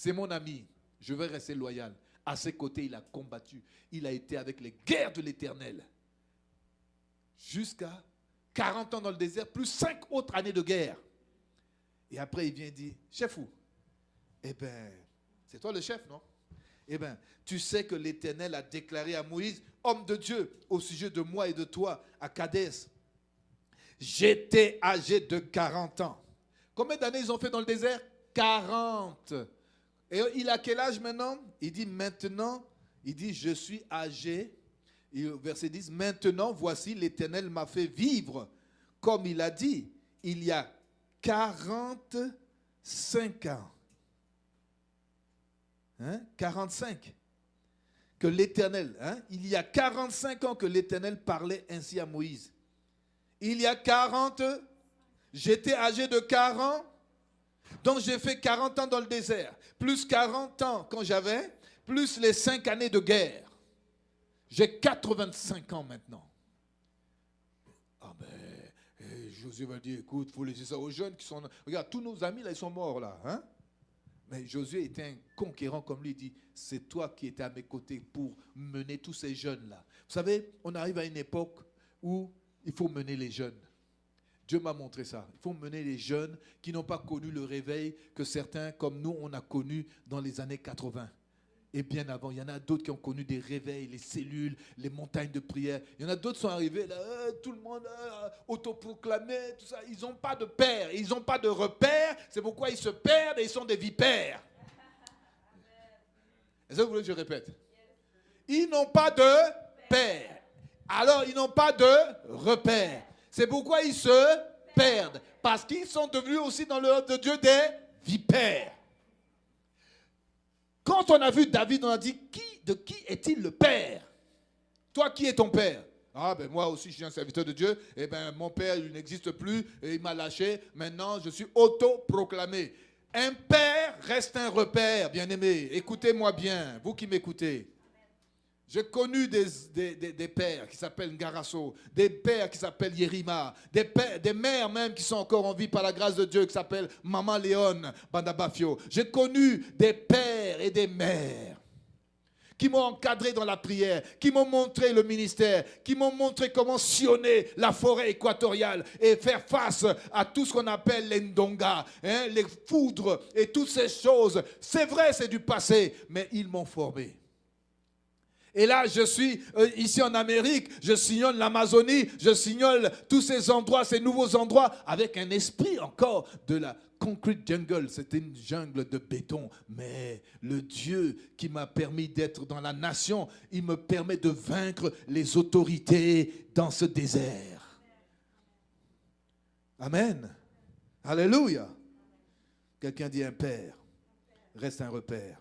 C'est mon ami. Je vais rester loyal. À ses côtés, il a combattu. Il a été avec les guerres de l'Éternel. Jusqu'à 40 ans dans le désert, plus 5 autres années de guerre. Et après, il vient et dit, chef où? Eh bien, c'est toi le chef, non? Eh bien, tu sais que l'Éternel a déclaré à Moïse, homme de Dieu, au sujet de moi et de toi, à Kadès. J'étais âgé de 40 ans. Combien d'années ils ont fait dans le désert? 40. Et il a quel âge maintenant? Il dit maintenant, il dit je suis âgé. Et verset 10, maintenant voici l'Éternel m'a fait vivre comme il a dit, il y a 45 ans. 45. Que l'Éternel, il y a 45 ans que l'Éternel parlait ainsi à Moïse. Il y a 40, j'étais âgé de 40, donc j'ai fait 40 ans dans le désert, plus 40 ans quand j'avais, plus les 5 années de guerre. J'ai 85 ans maintenant. Ah ben, Josué va dire, écoute, il faut laisser ça aux jeunes qui sont... Regarde, tous nos amis là, ils sont morts là. Hein? Mais Josué était un conquérant comme lui, il dit, c'est toi qui étais à mes côtés pour mener tous ces jeunes là. Vous savez, on arrive à une époque où il faut mener les jeunes. Dieu m'a montré ça. Il faut mener les jeunes qui n'ont pas connu le réveil que certains comme nous, on a connu dans les années 80. Et bien avant, il y en a d'autres qui ont connu des réveils, les cellules, les montagnes de prière. Il y en a d'autres qui sont arrivés, là, tout le monde autoproclamé, tout ça. Ils n'ont pas de père, ils n'ont pas de repère. C'est pourquoi ils se perdent et ils sont des vipères. Est-ce que vous voulez que je répète? Ils n'ont pas de père. Alors, ils n'ont pas de repère. C'est pourquoi ils se perdent. Parce qu'ils sont devenus aussi dans l'œuvre de Dieu des vipères. Quand on a vu David, on a dit, de qui est-il le père? Toi, qui est ton père? Ah ben moi aussi, je suis un serviteur de Dieu. Eh ben mon père, il n'existe plus et il m'a lâché. Maintenant, je suis autoproclamé. Un père reste un repère, bien-aimé. Écoutez-moi bien, vous qui m'écoutez. J'ai connu des pères qui s'appellent Ngarasso, des pères qui s'appellent Yerima, des mères même qui sont encore en vie par la grâce de Dieu qui s'appellent Maman Léon Bandabafio. J'ai connu des pères et des mères qui m'ont encadré dans la prière, qui m'ont montré le ministère, qui m'ont montré comment sillonner la forêt équatoriale et faire face à tout ce qu'on appelle les ndonga, les foudres et toutes ces choses. C'est vrai, c'est du passé, mais ils m'ont formé. Et là, je suis ici en Amérique, je signale l'Amazonie, je signale tous ces endroits, ces nouveaux endroits, avec un esprit encore de la concrete jungle. C'était une jungle de béton, mais le Dieu qui m'a permis d'être dans la nation, il me permet de vaincre les autorités dans ce désert. Amen. Alléluia. Quelqu'un dit un père, reste un repère.